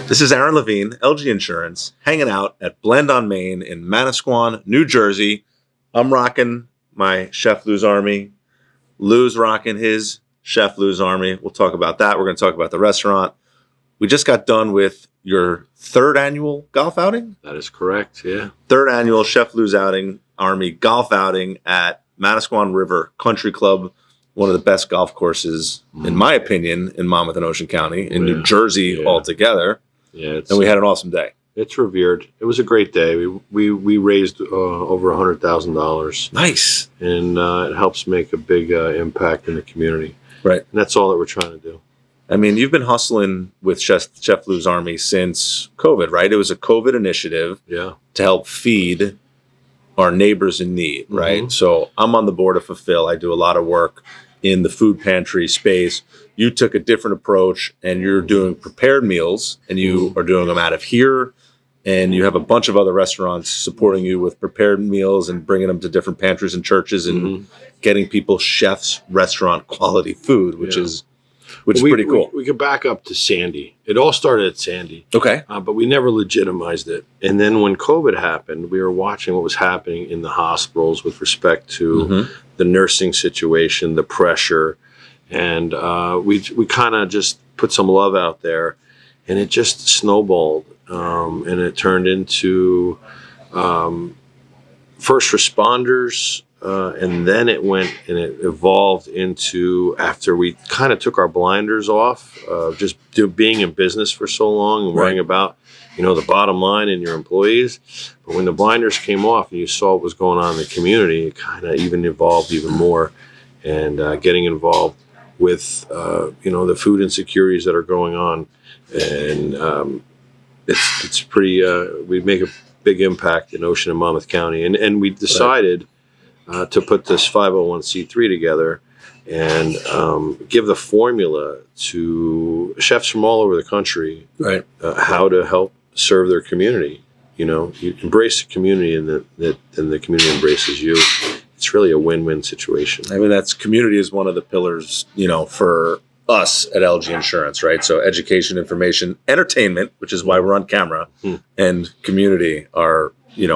This is Aaron Levine, LG Insurance, hanging out at Blend on Main in Manasquan, New Jersey. I'm rocking my Chef Lou's Army. Lou's rocking his Chef Lou's Army. We'll talk about that. We're going to talk about the restaurant. We just got done with your third annual golf outing? That is correct, yeah. Third annual Chef Lou's Army golf outing at Manasquan River Country Club, one of the best golf courses, in my opinion, in Monmouth and Ocean County, in New Jersey altogether. Yeah, and we had an awesome day. It's revered. It was a great day. We raised over $100,000. Nice. And it helps make a big impact in the community. Right. And that's all that we're trying to do. I mean, you've been hustling with Chef Lou's Army since COVID, right? It was a COVID initiative to help feed our neighbors in need, right? Mm-hmm. So I'm on the board of Fulfill. I do a lot of work in the food pantry space. You took a different approach, and you're doing prepared meals, and you are doing them out of here, and you have a bunch of other restaurants supporting you with prepared meals and bringing them to different pantries and churches and getting people chef's restaurant quality food, which is pretty cool. We could back up to Sandy. It all started at Sandy. Okay. But we never legitimized it. And then when COVID happened, we were watching what was happening in the hospitals with respect to the nursing situation, the pressure. And we kind of just put some love out there, and it just snowballed. And it turned into first responders, and then it went and it evolved into, after we kind of took our blinders off, just being in business for so long and worrying about, the bottom line and your employees. But when the blinders came off and you saw what was going on in the community, it kind of even evolved even more, and getting involved with, the food insecurities that are going on. And it's pretty, we make a big impact in Ocean and Monmouth County. And we decided to put this 501c3 together and give the formula to chefs from all over the country, how to help serve their community. You embrace the community, and the community embraces you. It's really a win-win situation. I mean, community is one of the pillars, for us at LG Insurance, right? So education, information, entertainment, which is why we're on camera, and community are,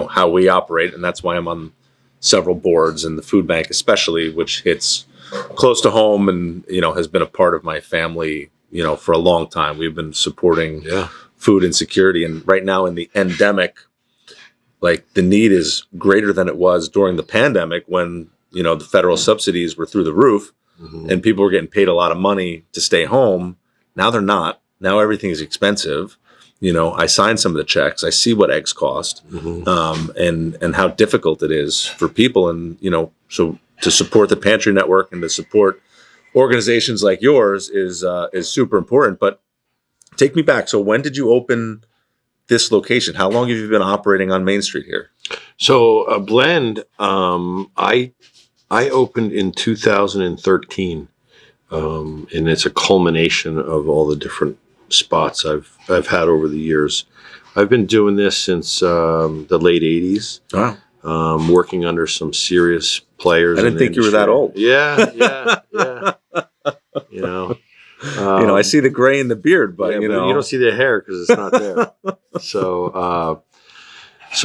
how we operate. And that's why I'm on several boards, and the food bank especially, which hits close to home and, has been a part of my family, for a long time. We've been supporting food insecurity. And right now in the endemic, like, the need is greater than it was during the pandemic when, the federal subsidies were through the roof. And people were getting paid a lot of money to stay home. Now they're not. Now everything is expensive. I signed some of the checks. I see what eggs cost, and how difficult it is for people. And, so to support the pantry network and to support organizations like yours is super important. But take me back. So when did you open this location? How long have you been operating on Main Street here? So Blend, I opened in 2013, and it's a culmination of all the different spots I've had over the years. I've been doing this since the late 80s. Wow. Working under some serious players. I didn't think you were that old. Yeah. I see the gray in the beard, but you don't see the hair because it's not there. So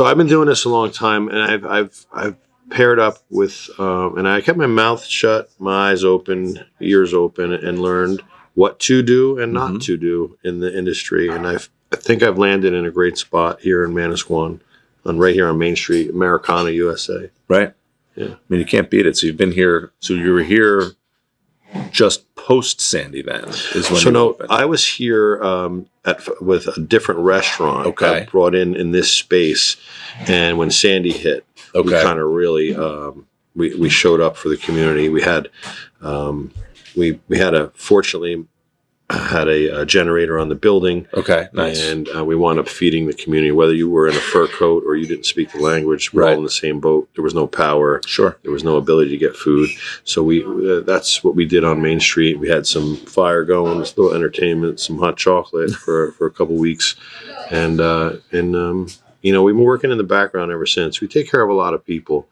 I've been doing this a long time, and I've paired up with, and I kept my mouth shut, my eyes open, ears open, and learned what to do and not to do in the industry. And I think I've landed in a great spot here in Manasquan, right here on Main Street, Americana, USA. Right. Yeah. I mean, you can't beat it. So you've been here. So you were here just post Sandy then is when you opened. I was here with a different restaurant that brought in this space. And when Sandy hit, we kind of really, we showed up for the community. We had, fortunately had a generator on the building. Okay, nice. And we wound up feeding the community, whether you were in a fur coat or you didn't speak the language. We're all in the same boat. There was no power. Sure. There was no ability to get food. So that's what we did on Main Street. We had some fire going, a little entertainment, some hot chocolate for a couple weeks. And we've been working in the background ever since. We take care of a lot of people.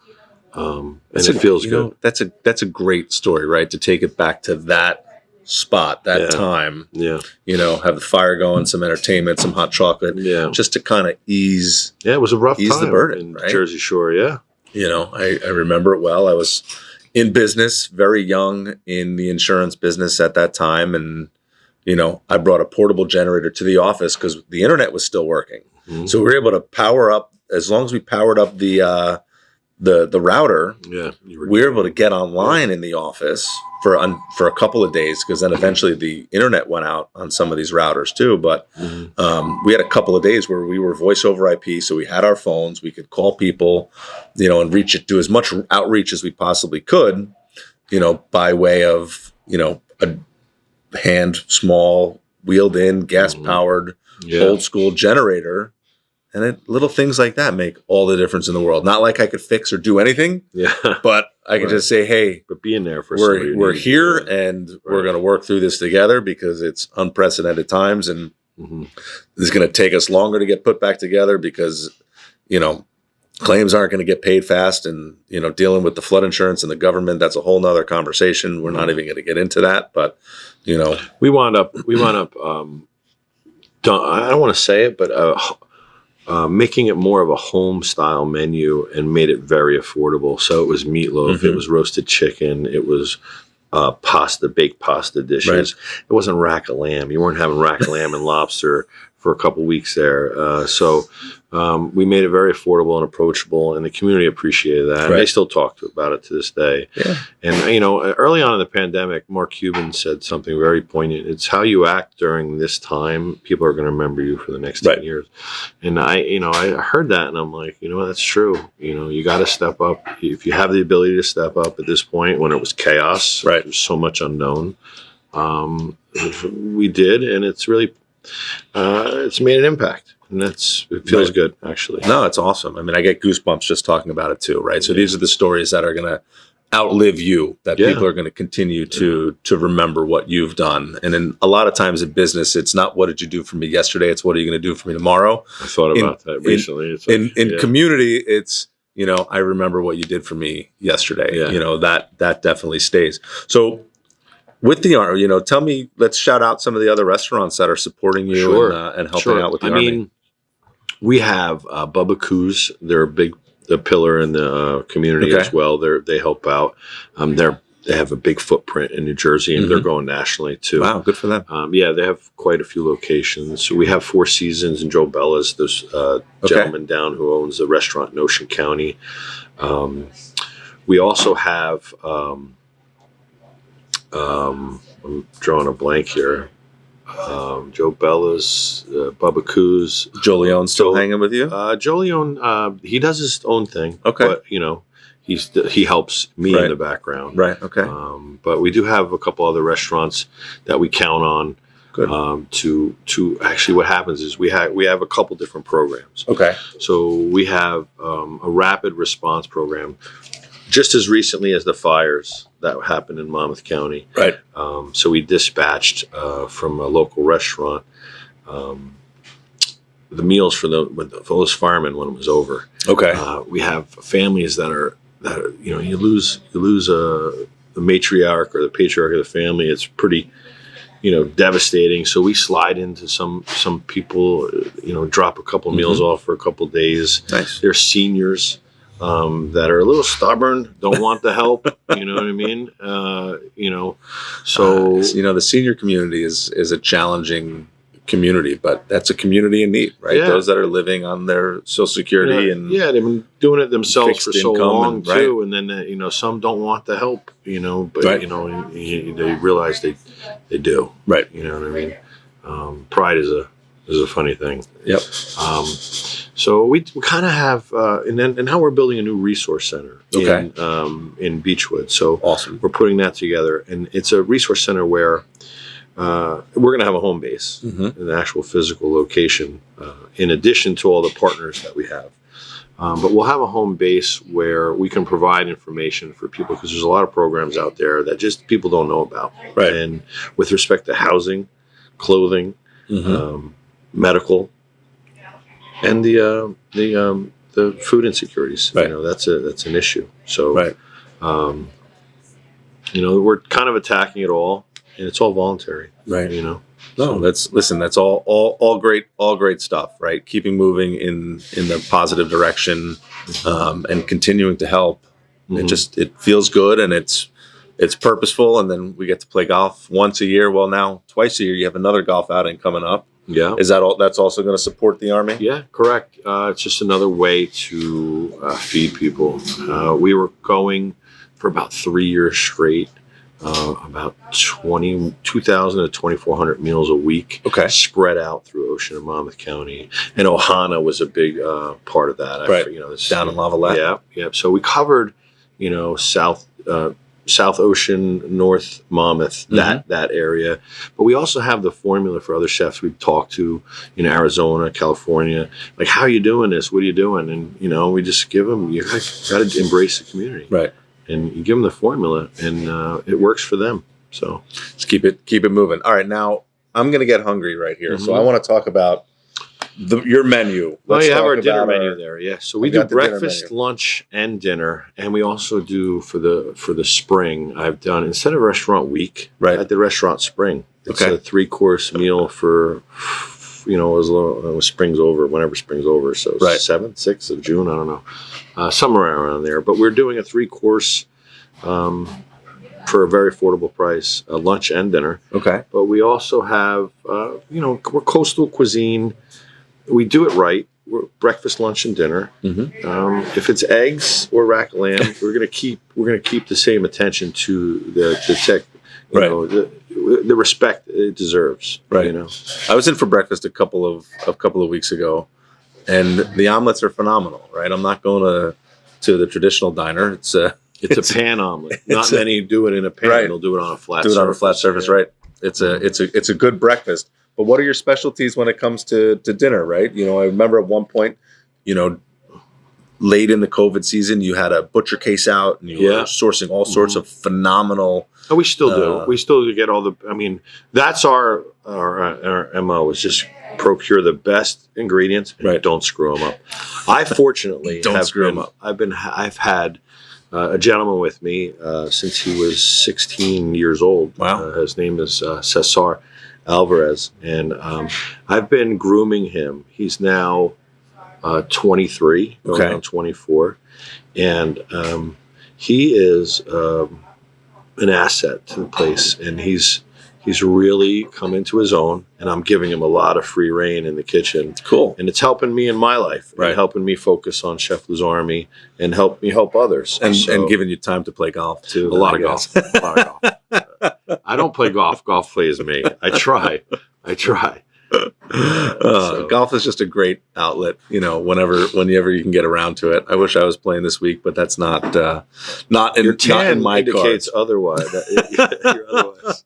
And it feels good. That's a great story, right? To take it back to that spot, that time. Yeah. You know, have the fire going, some entertainment, some hot chocolate. Yeah. Just to kind of ease. Yeah, it was a rough time the burden in right? Jersey Shore. Yeah. You know, I remember it well. I was in business, very young in the insurance business at that time, and you know, I brought a portable generator to the office because the internet was still working. Mm-hmm. So we were able to power up, as long as we powered up the router. Yeah, we were able to get online in the office for a couple of days, because then eventually the internet went out on some of these routers too. But we had a couple of days where we were voice over IP, so we had our phones, we could call people, you know, and do as much outreach as we possibly could, you know, by way of, you know, a small wheeled in gas powered old school generator. And little things like that make all the difference in the world. Not like I could fix or do anything, but I could just say, hey, but being there for we're here and we're going to work through this together, because it's unprecedented times, and it's going to take us longer to get put back together, because, you know, claims aren't going to get paid fast, and, you know, dealing with the flood insurance and the government, that's a whole nother conversation. We're not even going to get into that, but, you know, we wound up I don't want to say it, but making it more of a home style menu, and made it very affordable. So it was meatloaf, it was roasted chicken, it was baked pasta dishes. It wasn't rack of lamb. You weren't having rack of lamb and lobster for a couple weeks there. So we made it very affordable and approachable, and the community appreciated that. And they still talk about it to this day. Yeah. And, you know, early on in the pandemic, Mark Cuban said something very poignant. It's how you act during this time. People are going to remember you for the next 10 years. And I heard that, and I'm like, you know, that's true. You know, you got to step up. If you have the ability to step up at this point, when it was chaos, there's so much unknown. We did, and it's really, it's made an impact. And it feels good, actually. No, it's awesome. I mean, I get goosebumps just talking about it too, right? So these are the stories that are going to outlive you, that people are going to continue to remember what you've done. And then a lot of times in business, it's not what did you do for me yesterday, it's what are you going to do for me tomorrow. I thought about that recently. In community, it's, you know, I remember what you did for me yesterday. You know, that definitely stays. So with the Army, you know, tell me, let's shout out some of the other restaurants that are supporting you and helping out with the Army. I mean, we have Bubba Coos. They're a pillar in the community as well. They help out. They have a big footprint in New Jersey, and they're going nationally too. Wow, good for them. They have quite a few locations. So we have Four Seasons and Joe Bella's. There's a gentleman down who owns a restaurant in Ocean County. We also have, I'm drawing a blank here. Joe Bella's, Bubba Coos. Joe Leone's still hanging with you? Joe Leone, he does his own thing. Okay. But, you know, he helps me in the background. Right, okay. But we do have a couple other restaurants that we count on. Good. To actually, what happens is we have a couple different programs. Okay. So we have a rapid response program, just as recently as the fires that happened in Monmouth County. Right. So we dispatched from a local restaurant the meals for those firemen when it was over. Okay. We have families that are you know, you lose the matriarch or the patriarch of the family. It's pretty, you know, devastating. So we slide into some people, you know, drop a couple meals off for a couple days. Nice. They're seniors that are a little stubborn, don't want the help. You know what I mean? You know, so you know, the senior community is a challenging community, but that's a community in need, right? Yeah. Those that are living on their Social Security and they've been doing it themselves for so long too, and then you know, some don't want the help, you know, but you know, they realize they do, right? You know what I mean? Pride is a funny thing. Yep. So we kind of have, and now we're building a new resource center in Beechwood. So awesome. We're putting that together, and it's a resource center where we're going to have a home base, an actual physical location, in addition to all the partners that we have. But we'll have a home base where we can provide information for people, because there's a lot of programs out there that just people don't know about. Right. And with respect to housing, clothing, medical, and the food insecurities, you know, that's an issue. So, you know, we're kind of attacking it all. and it's all voluntary. Right. You know. No, that's all great stuff, right? Keeping moving in the positive direction, and continuing to help. It feels good, and it's purposeful. And then we get to play golf once a year. Well, now twice a year. You have another golf outing coming up. Yeah. Is that all? That's also going to support the Army? Yeah, correct. It's just another way to feed people. We were going for about 3 years straight. About 2,000 to 2,400 meals a week, spread out through Ocean and Monmouth County, and Ohana was a big part of that. Right, This, down in Lavallette. Yeah. So we covered, South Ocean, North Monmouth, that area. But we also have the formula for other chefs we've talked to, Arizona, California. Like, how are you doing this? What are you doing? And we just give them. You got to embrace the community, right? And you give them the formula, and it works for them. So just keep it moving. All right, now I'm going to get hungry right here, so I want to talk about your menu. You have our dinner menu there. Yeah, so we do breakfast, lunch, and dinner, and we also do for the spring. I've done, instead of restaurant week, I did restaurant spring. It's a 3-course meal for. It was spring's over, whenever spring's over. So 7th, 6th of June, I don't know, somewhere around there. But we're doing a 3-course for a very affordable price, lunch and dinner. Okay. But we also have, we're coastal cuisine. We do it right. We're breakfast, lunch, and dinner. If it's eggs or rack lamb, we're gonna keep the same attention to the tech. The respect it deserves. Right. I was in for breakfast a couple of weeks ago, and the omelets are phenomenal. Right. I'm not going to the traditional diner. It's a pan omelet. Not many do it in a pan. Right. They'll do it on a flat. Surface. Right. It's a good breakfast. But what are your specialties when it comes to dinner? Right. I remember at one point, late in the COVID season, you had a butcher case out, and you were sourcing all sorts of phenomenal. Oh, we still do. We still get all the. I mean, that's our MO is just procure the best ingredients and don't screw them up. I fortunately don't screw them up. I've had a gentleman with me since he was 16 years old. Wow. His name is Cesar Alvarez, and I've been grooming him. He's now 23, going on 24, and he is an asset to the place, and he's really come into his own, and I'm giving him a lot of free reign in the kitchen. Cool. And it's helping me in my life, and helping me focus on Chef Lou's Army, and help me help others. And giving you time to play golf too. A lot of golf. I don't play golf. Golf plays me. I try. Golf is just a great outlet, whenever you can get around to it. I wish I was playing this week, but that's not in my indicates cards. Otherwise. You're otherwise.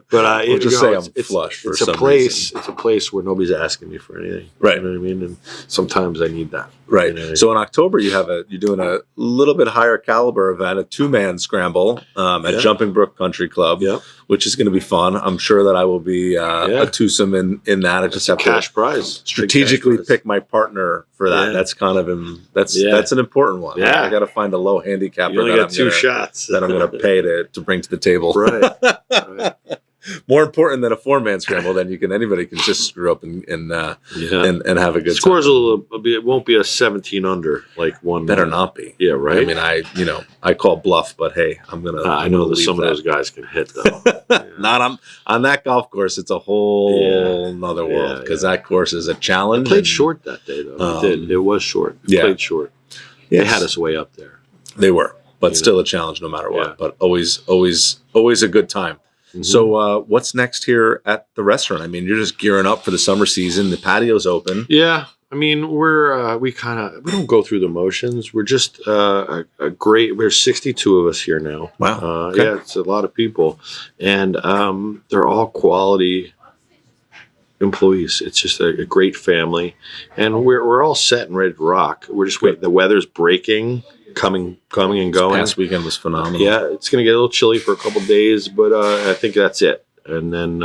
But we'll just say I'm flush for some reason. It's a place where nobody's asking me for anything. Right. You know what I mean? And sometimes I need that. Right. So in October, you're doing a little bit higher caliber event, a 2-man scramble at Jumping Brook Country Club, which is going to be fun. I'm sure that I will be a twosome in that. I just have cash prize. Strategically pick my partner for that. Yeah. That's kind of that's an important one. Yeah. I got to find a low handicapper. You only got 2 shots that I'm going to pay to bring to the table. Right. More important than a 4-man scramble, then anybody can just screw up and have a good Scores time. It won't be a 17 under like one. Better not be. Yeah, right. I mean, I call bluff, but hey, I'm gonna. I know that some of those guys can hit though. Not on that golf course. It's a whole nother world because that course is a challenge. I played short that day though. It was short. Played short. Yes. They had us way up there. They were, but still a challenge no matter what. But always a good time. Mm-hmm. So what's next here at the restaurant? I mean, you're just gearing up for the summer season. The patio's open. Yeah. I mean, we don't go through the motions. We're just there's 62 of us here now. Wow. Yeah, it's a lot of people. And they're all quality employees. It's just a great family. And we're all set and ready to rock. We're just waiting. The weather's breaking. Coming and going. This past weekend was phenomenal. Yeah, it's going to get a little chilly for a couple of days, but I think that's it. And then,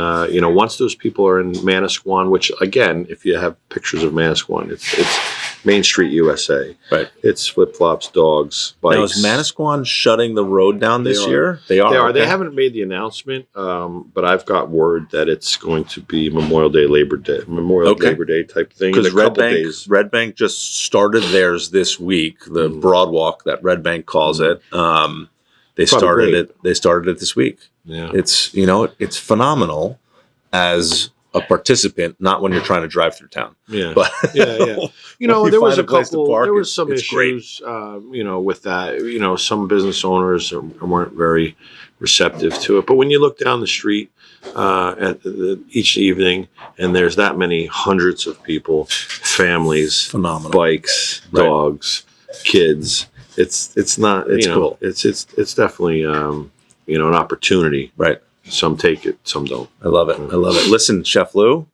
once those people are in Manasquan, which again, if you have pictures of Manasquan, it's Main Street, USA. Right. It's flip-flops, dogs, bikes. Now, is Manasquan shutting the road down this year? They are. Okay. They haven't made the announcement, but I've got word that it's going to be Memorial Day, Labor Day type thing. Because Red Bank just started theirs this week. The Broad Walk that Red Bank calls it. They started it. They started it this week. Yeah. It's it's phenomenal as a participant, not when you're trying to drive through town. Yeah, but yeah. There was a couple. There was some it's issues, with that. Some business owners weren't very receptive to it. But when you look down the street each evening, and there's that many hundreds of people, families, phenomenal, bikes, dogs, kids. It's not. It's cool. It's definitely an opportunity. Right. Some take it, some don't. I love it. I love it. Listen, Chef Lou,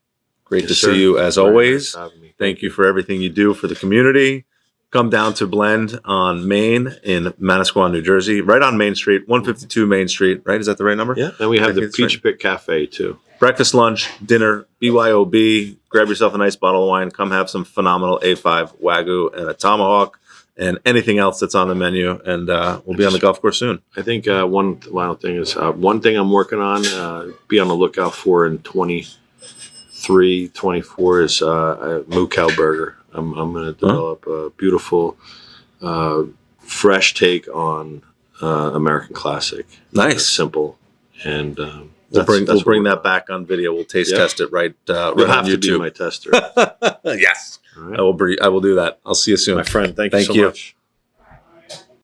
great to see you as always. Nice having me. Thank you for everything you do for the community. Come down to Blend on Main in Manasquan, New Jersey, right on Main Street, 152 Main Street, right? Is that the right number? Yeah. And we have the Peach Pit Cafe too. Breakfast, lunch, dinner, BYOB. Grab yourself a nice bottle of wine. Come have some phenomenal A5 Wagyu and a tomahawk and anything else that's on the menu. And we'll be on the golf course soon. I think one final thing is one thing I'm working on, be on the lookout for in 23, 24 is a moo cow burger. I'm going to develop a beautiful, fresh take on American classic. Nice. Simple. And we'll bring that back on video. We'll taste test it right You'll on have to YouTube. be my tester. Yes. All right. I will do that. I'll see you soon. My friend, thank you so much.